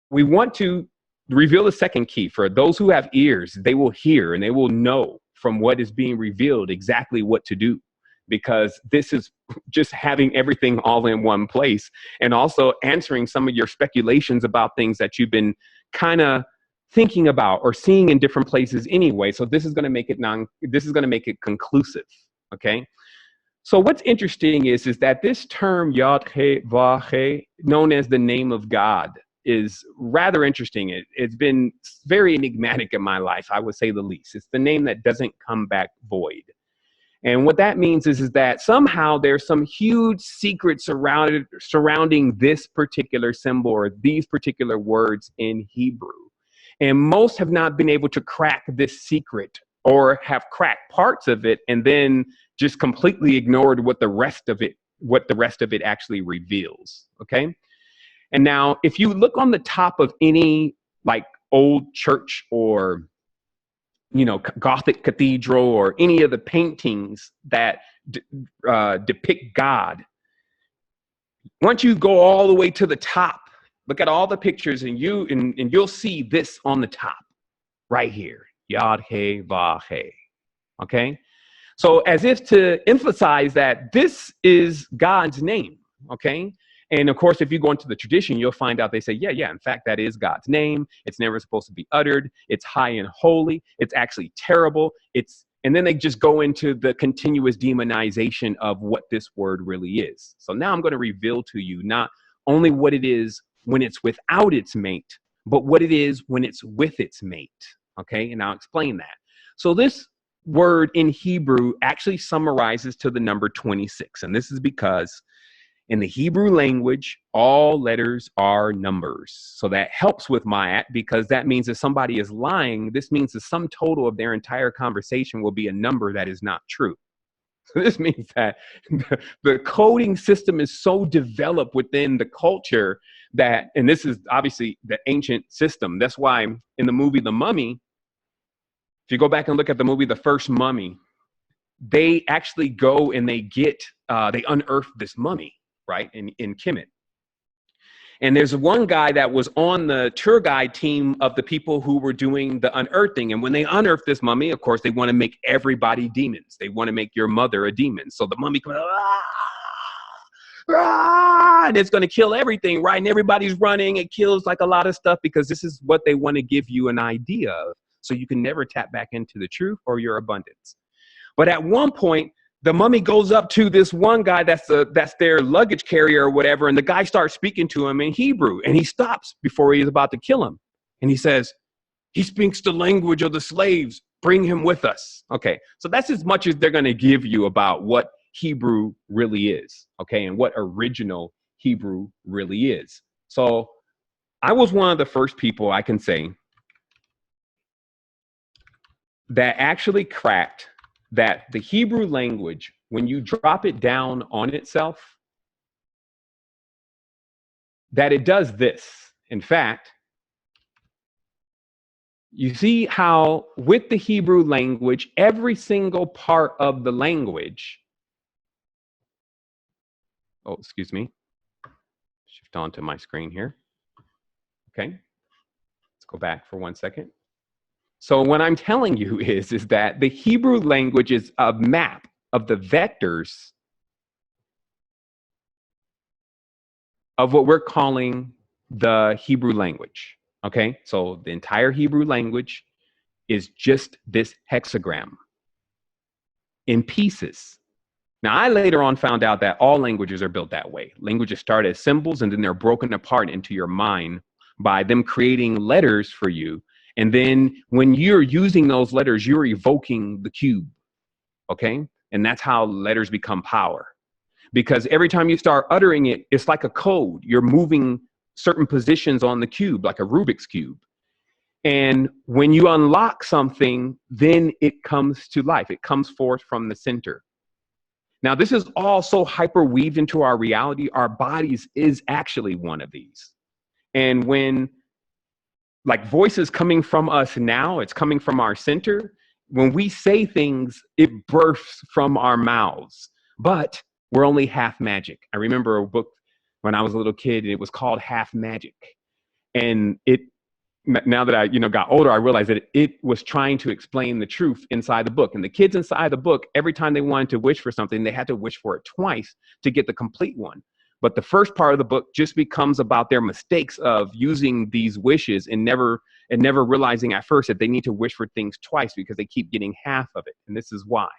we want to reveal the second key. For those who have ears, they will hear and they will know from what is being revealed exactly what to do, because this is just having everything all in one place and also answering some of your speculations about things that you've been kind of thinking about or seeing in different places anyway. So this is going to make it conclusive. Okay. So what's interesting is that this term Yod He Vah He, known as the name of God, is rather interesting. It's been very enigmatic in my life, I would say the least. It's the name that doesn't come back void. And what that means is that somehow there's some huge secret surrounding this particular symbol or these particular words in Hebrew. And most have not been able to crack this secret, or have cracked parts of it and then just completely ignored what the rest of it actually reveals. Okay. And now, if you look on the top of any like old church or, Gothic cathedral or any of the paintings that depict God, once you go all the way to the top, look at all the pictures and you'll see this on the top right here, Yod He Vah He. Okay. So as if to emphasize that this is God's name. Okay. And of course, if you go into the tradition, you'll find out they say, yeah, in fact, that is God's name. It's never supposed to be uttered. It's high and holy. It's actually terrible. And then they just go into the continuous demonization of what this word really is. So now I'm going to reveal to you not only what it is when it's without its mate, but what it is when it's with its mate. Okay, and I'll explain that. So this word in Hebrew actually summarizes to the number 26. And this is because in the Hebrew language, all letters are numbers. So that helps with Ma'at, because that means if somebody is lying, this means the sum total of their entire conversation will be a number that is not true. So this means that the coding system is so developed within the culture that, and this is obviously the ancient system. That's why in the movie The Mummy, if you go back and look at the movie The First Mummy, they actually go and they unearth this mummy, right, in Kemet. And there's one guy that was on the tour guide team of the people who were doing the unearthing. And when they unearth this mummy, of course, they want to make everybody demons. They want to make your mother a demon. So the mummy comes, and it's going to kill everything, right? And everybody's running. It kills like a lot of stuff because this is what they want to give you an idea of. So you can never tap back into the truth or your abundance. But at one point, the mummy goes up to this one guy that's their luggage carrier or whatever, and the guy starts speaking to him in Hebrew, and he stops before he's about to kill him. And he says, he speaks the language of the slaves. Bring him with us. Okay, so that's as much as they're going to give you about what Hebrew really is, okay, and what original Hebrew really is. So I was one of the first people, I can say, that actually cracked that the Hebrew language, when you drop it down on itself, that it does this. In fact, you see how with the Hebrew language, every single part of the language, excuse me, shift onto my screen here. Okay, let's go back for 1 second. So what I'm telling you is that the Hebrew language is a map of the vectors of what we're calling the Hebrew language. Okay, so the entire Hebrew language is just this hexagram in pieces. Now, I later on found out that all languages are built that way. Languages start as symbols and then they're broken apart into your mind by them creating letters for you. And then when you're using those letters, you're evoking the cube, okay? And that's how letters become power. Because every time you start uttering it, it's like a code. You're moving certain positions on the cube, like a Rubik's Cube. And when you unlock something, then it comes to life. It comes forth from the center. Now, this is all so hyper-weaved into our reality. Our bodies is actually one of these. And when like voices coming from us now, it's coming from our center. When we say things, it bursts from our mouths, but we're only half magic. I remember a book when I was a little kid, and it was called Half Magic. And now that I, got older, I realized that it was trying to explain the truth inside the book. And the kids inside the book, every time they wanted to wish for something, they had to wish for it twice to get the complete one. But the first part of the book just becomes about their mistakes of using these wishes and never realizing at first that they need to wish for things twice because they keep getting half of it. And this is why.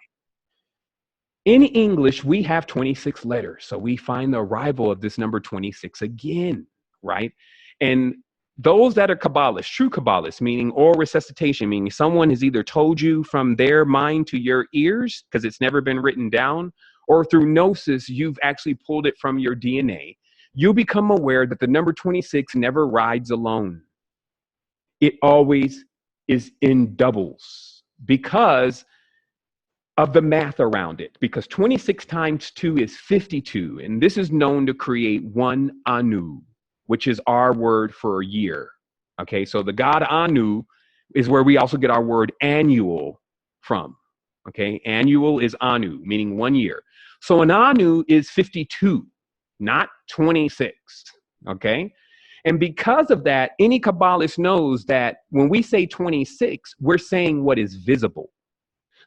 In English, we have 26 letters. So we find the arrival of this number 26 again, right? And those that are Kabbalists, true Kabbalists, meaning oral resuscitation, meaning someone has either told you from their mind to your ears because it's never been written down, or through gnosis, you've actually pulled it from your DNA. You'll become aware that the number 26 never rides alone. It always is in doubles because of the math around it. Because 26 times 2 is 52. And this is known to create one Anu, which is our word for a year. Okay, so the god Anu is where we also get our word annual from. Okay, annual is Anu, meaning 1 year. So an Anu is 52, not 26. Okay, and because of that, any Kabbalist knows that when we say 26, we're saying what is visible.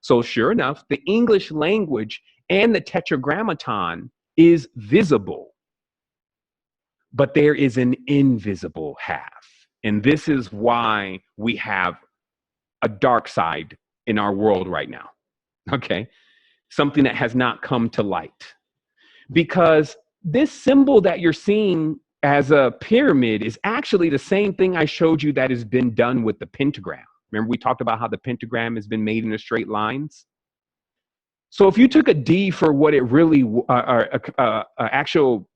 So sure enough, the English language and the Tetragrammaton is visible. But there is an invisible half. And this is why we have a dark side in our world right now. Okay? Something that has not come to light. Because this symbol that you're seeing as a pyramid is actually the same thing I showed you that has been done with the pentagram. Remember we talked about how the pentagram has been made in straight lines? So if you took a D for what it really, actual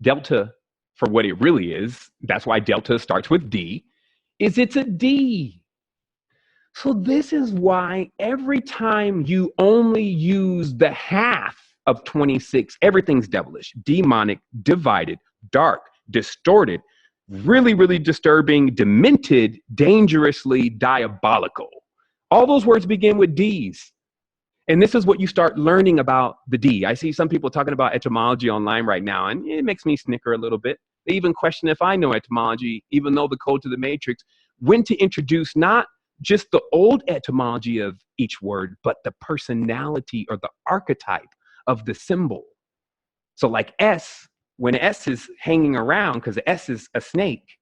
delta for what it really is, that's why delta starts with D, is it's a D. So this is why every time you only use the half of 26, everything's devilish, demonic, divided, dark, distorted, really, really disturbing, demented, dangerously diabolical. All those words begin with D's. And this is what you start learning about the D. I see some people talking about etymology online right now, and it makes me snicker a little bit. They even question if I know etymology, even though the Code to the Matrix went to introduce not just the old etymology of each word, but the personality or the archetype of the symbol. So like S, when S is hanging around, because S is a snake,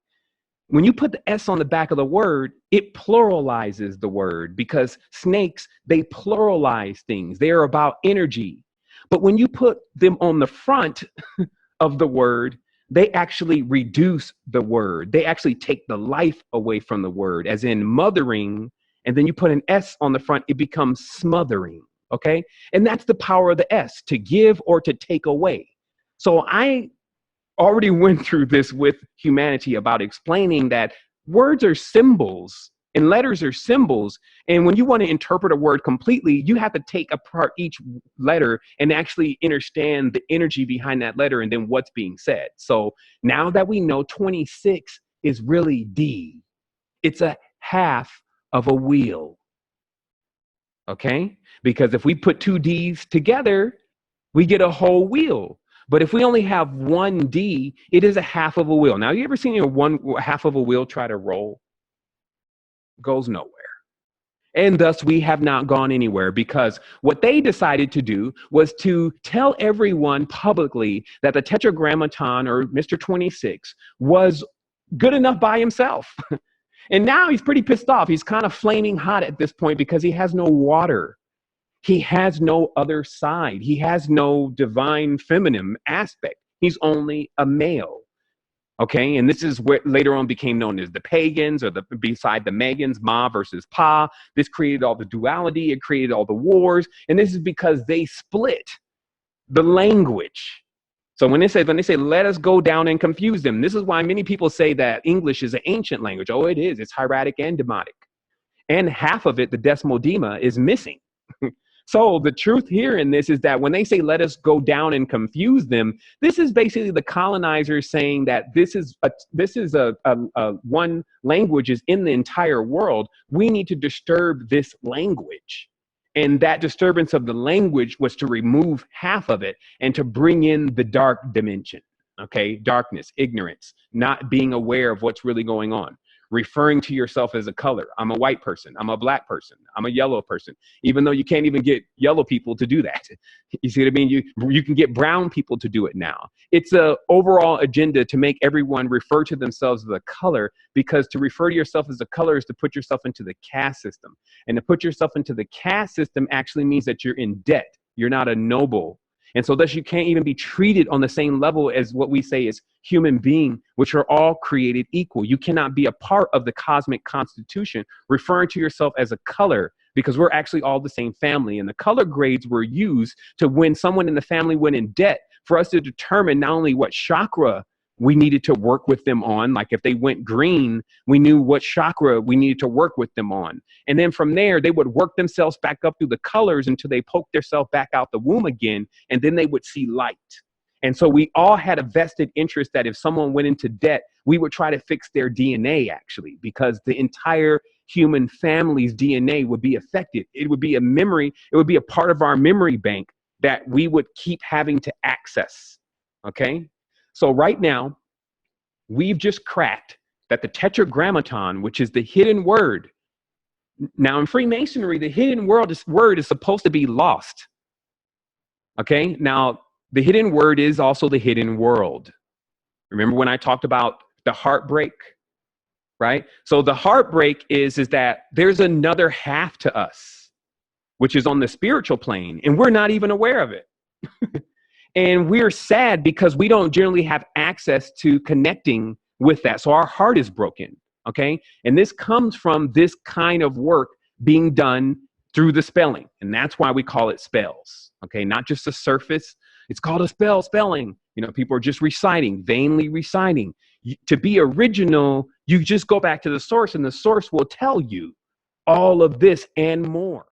when you put the S on the back of the word, it pluralizes the word because snakes, they pluralize things. They are about energy. But when you put them on the front of the word, they actually reduce the word. They actually take the life away from the word, as in mothering, and then you put an S on the front, it becomes smothering, okay? And that's the power of the S, to give or to take away. So I already went through this with humanity about explaining that words are symbols and letters are symbols. And when you want to interpret a word completely, you have to take apart each letter and actually understand the energy behind that letter and then what's being said. So now that we know 26 is really D, it's a half of a wheel. Okay? Because if we put two D's together, we get a whole wheel. But if we only have one D, it is a half of a wheel. Now, you ever seen one half of a wheel try to roll? Goes nowhere. And thus, we have not gone anywhere because what they decided to do was to tell everyone publicly that the Tetragrammaton, or Mr. 26, was good enough by himself. And now he's pretty pissed off. He's kind of flaming hot at this point because he has no water. He has no other side. He has no divine feminine aspect. He's only a male. Okay, and this is what later on became known as the pagans, or beside the Megans, Ma versus Pa. This created all the duality. It created all the wars. And this is because they split the language. So when they say, let us go down and confuse them, this is why many people say that English is an ancient language. Oh, it is. It's hieratic and demotic. And half of it, the Desmodema, is missing. So the truth here in this is that when they say, let us go down and confuse them, this is basically the colonizers saying that this is one language is in the entire world. We need to disturb this language. And that disturbance of the language was to remove half of it and to bring in the dark dimension. Okay, darkness, ignorance, not being aware of what's really going on, referring to yourself as a color. I'm a white person, I'm a black person, I'm a yellow person, even though you can't even get yellow people to do that. You see what I mean? You can get brown people to do it now. It's a overall agenda to make everyone refer to themselves as a color, because to refer to yourself as a color is to put yourself into the caste system. And to put yourself into the caste system actually means that you're in debt. You're not a noble. And so thus you can't even be treated on the same level as what we say is human being, which are all created equal. You cannot be a part of the cosmic constitution referring to yourself as a color, because we're actually all the same family. And the color grades were used to, when someone in the family went in debt, for us to determine not only what chakra we needed to work with them on. Like if they went green, we knew what chakra we needed to work with them on. And then from there, they would work themselves back up through the colors until they poked themselves back out the womb again. And then they would see light. And so we all had a vested interest that if someone went into debt, we would try to fix their DNA actually, because the entire human family's DNA would be affected. It would be a memory. It would be a part of our memory bank that we would keep having to access. Okay. So right now, we've just cracked that the tetragrammaton, which is the hidden word. Now in Freemasonry, the hidden word is supposed to be lost. Okay. Now the hidden word is also the hidden world. Remember when I talked about the heartbreak, right? So the heartbreak is that there's another half to us, which is on the spiritual plane, and we're not even aware of it. And we're sad because we don't generally have access to connecting with that. So our heart is broken, okay? And this comes from this kind of work being done through the spelling. And that's why we call it spells, okay? Not just the surface. It's called a spelling. You know, people are just reciting, vainly reciting. To be original, you just go back to the source, and the source will tell you all of this and more.